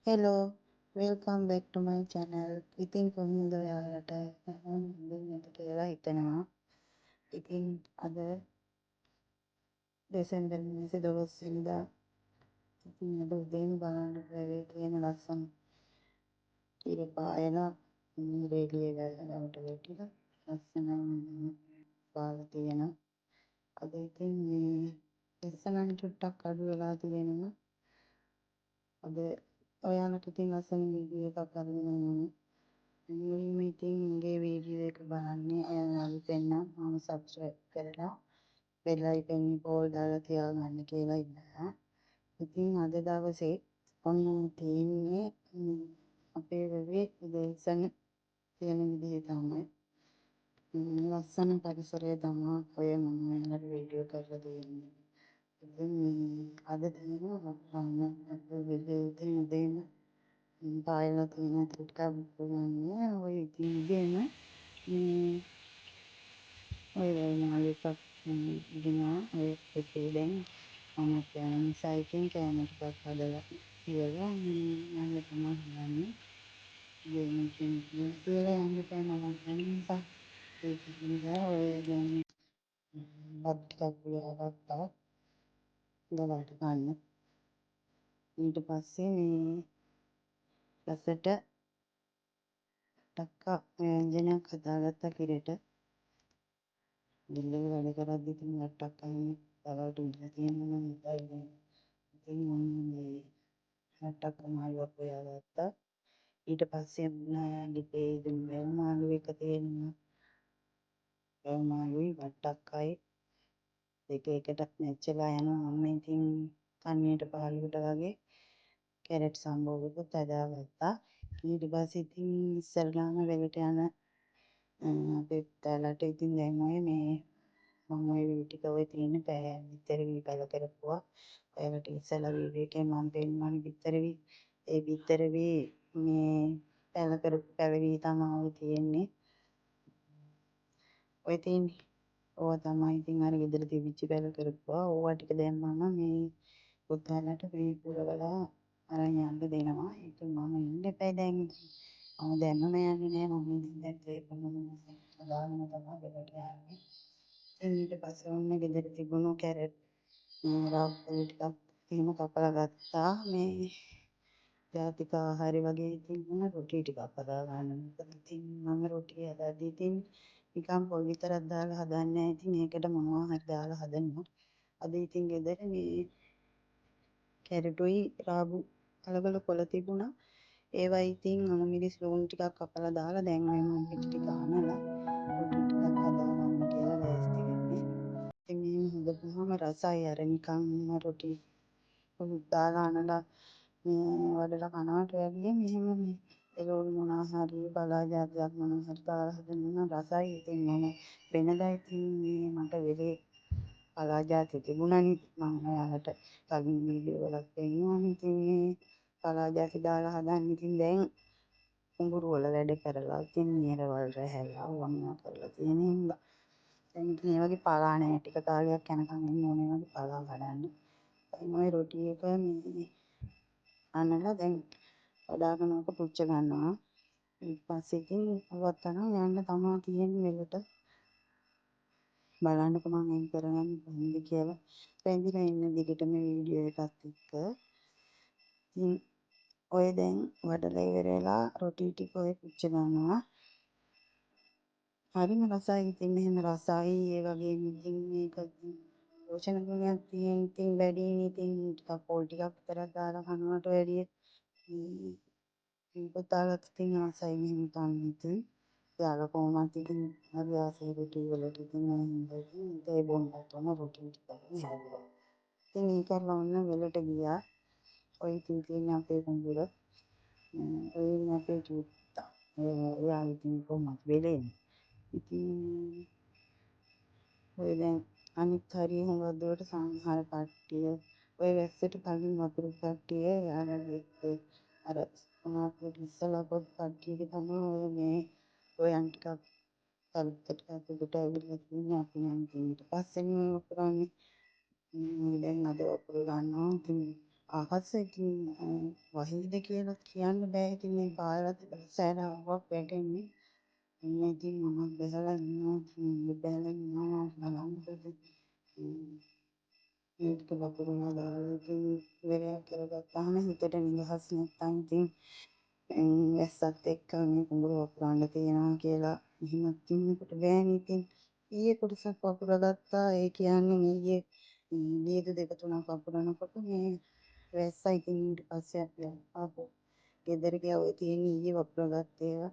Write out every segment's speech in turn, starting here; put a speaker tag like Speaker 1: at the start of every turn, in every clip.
Speaker 1: Hello, welcome back to my channel. ඉතින් කොහොමද ඔයාලට හොඳින් කියලා හිතනවා. ඉතින් අද දෙසැම්බර් මාසේ 12 වෙනිදා ඉතින් අද උදේම බලන්න බැරේ තියෙන ලස්සන ඉර පායන රේඩිය ගාවට වැටිලා ලස්සනයි පාලා තියෙනවා. අද ඉතින් මේ ඉස්සනම් චුට්ටක් අඩු වෙලා තියෙනවා. අද ඔයාලට ඉතින් ලස්සන වීඩියෝ එකක් අරගෙන යනවා. මුලින්ම ඉතින් මගේ වීඩියෝ එක බලන්නේ අයාලට නම් මම සබ්ස්ක්‍රයිබ් කරලා බෙල් අයිකන් පොල් දාලා තියාගන්න කියලා ඉන්නවා. ඉතින් අද දවසේ ඔන්න තියෙන්නේ අපේ වෙබේ උදේසන තියෙන විදිහ තමයි. ලස්සන පරිසරය තමයි ඔය මම ඔයාලට වීඩියෝ කරලා දෙන්නේ. ඉතින් අද තියෙනවා වෙබේ උදේම පායලා තියෙන ටිකක් බලන්නේ ඔය ඉතින් උදේම ඔය වුණාලු එකක් ගිනා ඔය එකේ දැන් මම කෑම නිසා ඉතින් කෑම ටිකක් හදලා ඉවරලා මම තමයි හදන්නේ දෙන්න කියලා යන්න තැන නිසා ඒක නිසා ඔය දැන් බත් ටිකක් ගියාගත්තා දවල්ට ගන්න ඊට පස්සේ මේ රසට ටක්කා ව්‍යංජනයක් හදාගත්තා කිරේට දිල්ලේ වැඩ කරද්දි ඉතින් වට්ටක් අයිනේ දවල්ට ඉඳලා තියෙනවා නම් ඉතින් ඉතින් මම මේ වට්ටක් අමාරුවක් හොයාගත්තා ඊට පස්සේ ලිපේ ඉතින් වැව්මාළු එක තියෙනවා වැව්මාළුයි වට්ටක්කයි දෙක එකට නැච්චලා යනවා මම ඉතින් කන්නේට පාළුවට වගේ කැරට් සම්බෝලකුත් හදාගත්තා ඊට පස්සේ ඉතින් ඉස්සරලාම වෙලට යන අපේ පුතාලට ඉතින් දැන් ඔය මේ මම ඔය ටික ඔය තියෙන බිත්තර වී පැල කරපුවා ඔයාලට ඉස්සලා වීඩියෝ එකේ මම පෙන්නන බිත්තර වී ඒ බිත්තර වී මේ පැල කරපු පැල වී තමයි ඔය තියෙන්නේ ඔය තියෙන්නේ ඕවා තමයි ඉතින් අර ගෙදර තිබිච්ච පැල කරපුවා ඕවා ටික දැම්මම මේ පුතාලට මේ පුරවලා අරන් යන්න දෙනවා ඉතින් මම ඉන්න එපා දැන් මම දැම්මම යන්නේ නෑ මම ඉතින් දැන් තේරුම් දාගෙන තමයි වෙලට යන්නේ ඊට පස්සේ ඔන්න ගෙදර තිබුණු කැරට් රාෆ්ෆල් ටිකක් එහෙම කපලා ගත්තා මේ ජාතික ආහාර වගේ ඉතින් මම රොටි ටිකක් හදා ගන්න මොකද ඉතින් මම රොටි හදද්දි ඉතින් නිකන් පොල් විතරක් දාලා හදන්නේ නැහැ ඉතින් ඒකට මොනවා හරි දාලා හදනවා අද ඉතින් ගෙදර මේ කැරටුයි රාබු අලගල කොළ තිබුණා ඒවා ඉතින් මිරිස් ලුණු ටිකක් කපලා දාලා දැන් ඔය මම ටික අනලා රොටි ටිකක් හදා ගන්න කියලා ලෑස්ති වෙන්නේ ඉතින් මෙහෙම හදපුවාම රසයි අර නිකන් රොටි හුළුත් දාලා අනලා මේ වඩලා කනවට වැඩිය මෙහෙම මේ එළවලු මොනවා හරි බලා ජාතියක් මොනවා හරි දාලා හදනවා රසයි ඉතින් මම වෙනදා ඉතින් මේ මට වෙලේ බලා ජාති තිබුණානේ මම ඔයාලට කලින් වීඩියෝ වලත් පෙන්නුවානේ ඉතින් මේ බලා ජාති දාලා හදන්න ඉතින් දැන් කුඹුරු වල වැඩ කරලා ඉතින් නිරවල් රැහැලා වුණා කරලා තියෙන හින්දා දැන් ඉතින් මේ වගේ පලා නැහැ ටික කාලයක් යනකම් ඉන්න ඕනේ වගේ පලා කඩන්න දැන් ওই රොටි එක මේ අනලා දැන් වඩාගෙන ඔක පුච්ච ගන්නවා ඊට පස්සේ ඉතින් අවුවත් තරම් යන්න තමයි තියෙන්නේ වෙලට බලන්නකො මම එන් කරගන්නේ කොහොමද කියලා රැඳිලා ඉන්න දිගටම වීඩියෝ එකත් එක්ක ඉතින් ඔය දැන් වඩලා ඉවර වෙලා රොටි ටික ඔය පුච්ච ගන්නවා හරිම රසයි ඉතින් මෙහෙම රසයි ඒ වගේම ඉතින් මේක පෝෂණ ගුණයක් තියෙන ඉතින් වැඩිනේ ඉතින් ටිකක් පොල් ටිකක් විතරක් දාලා කනවට වැඩිය පුතාලත් ඉතින් ආසයි මෙහෙම කන්න ඉතින් යාළුවා කොහොමත් ඉතින් හරි ආසයි රොටි වලට ඉතින් ඒ හින්දා ඉතින් ඒ බොන්නත් උන රොටි ටිකක් හැදුවා ඉතින් ඒ කරලා ඔන්න වෙලට ගියා ඔය ඉතින් තියෙන අපේ කුඹුර ඔය අපේ චුට්ටා එයා ඉතින් කොහොමත් වෙලෙන්නේ ඉතින් ඔය දැන් අනිත් හරිය හුඟක් දුරට සංහාර කට්ටිය ඔය වැස්සට කලින් වතුරු කට්ටිය යාළුවෝ අර මොනවද ඉස්සලා පොත් කට්ටියගේ තමයි ඔය මේ ඔයන් ටිකක් කල්ප ටිකක් උඩට ඇවිල්ලා තියෙන්නේ අපි නම් ඊට පස්සේ මේ කරන්නේ දැන් අද වතුර ගන්නවා ඉතින් අහස ඉතින් වහින්ද කියලා කියන්න බෑ. ඉතින් මේ පාරත් සෑහෙනාවක් වැටෙන්නේ. ඉතින් මම බැලලා ඉන්නවා. බැලලා ඉන්නවා බලන්නද. මේක වපුරනවා දාලා ඉතින් වෙරයක් කරගත්තාම හිතට නිදහස් නැත්තම් ඉතින් ඇස්සත් එක්ක මේ කුඹුර වපුරන්න තියනවා කියලා එහෙමත් ඉන්නකොට බෑනේ. ඉතින් ඊයේ කොටසක් වපුරගත්තා. ඒ කියන්නේ ඊයේ ලියද දෙක තුනක් වපුරනකොට මේ වැස්සා ඉතින් ඊට පස්සේ අපි ආපහු ගෙදර ගියා. ඔය තියෙන ඊයේ වපුරගත්ත ඒවා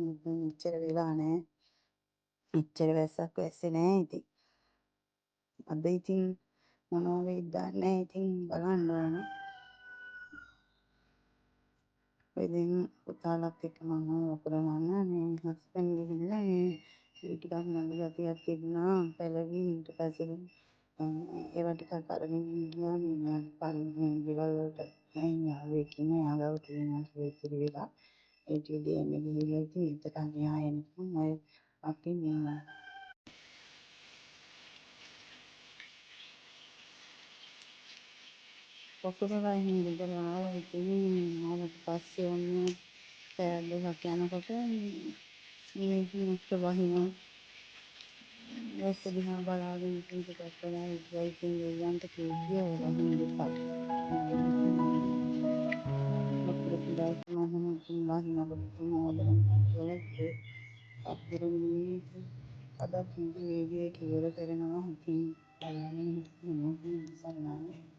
Speaker 1: මොකද මෙච්චර වෙලා නැහැ. මෙච්චර වැස්සක් වැස්සේ නැහැ. ඉතින් අද ඉතින් මොනවා වෙයිද දන්නේ නැහැ. ඉතින් බලන්න ඕන. ඉතින් පුතාලත් එක්ක මම වපුරනවා මේ හස්බන්ඩ් ගිහිල්ලා මේ ටිකක් නඩු ගතියක් තිබුණා. පැලවි ඊට පස්සේ ඒවා ටිකක් අරගෙන ගියා. මේ පරිණි ගෙවල් වලට යාළුවෙක් ඉන්නවා. යාළුවෝ තියෙනවා ඉතිරි වෙලා. ඒ ටික දෙන්න ගිහිල්ලා ඉතින් එතකන් එහා එනකම් අය අපි මේ වපුරලා එහෙම ගෙදර ආවා. ඉතින් ආවට පස්සේ ඔන්න පැය දෙකක් යනකොට මේ මිනිස්සු වහිනවා. වැස්ස දිහා බලාගෙන ඉතින් ටිකක් වෙලා හිටියා. ඉතින් දෙයියන්ට කිව්වා වහින්න එපා. වපුරපු දවසම එහෙම ඉතින් වහිනකොට ඉතින් ඕඩර් වලට අපිරින්නේ අදත් වේගය කිව්වර කරනවා. ඉතින් බලන්න ඉන්න සල්ලානේ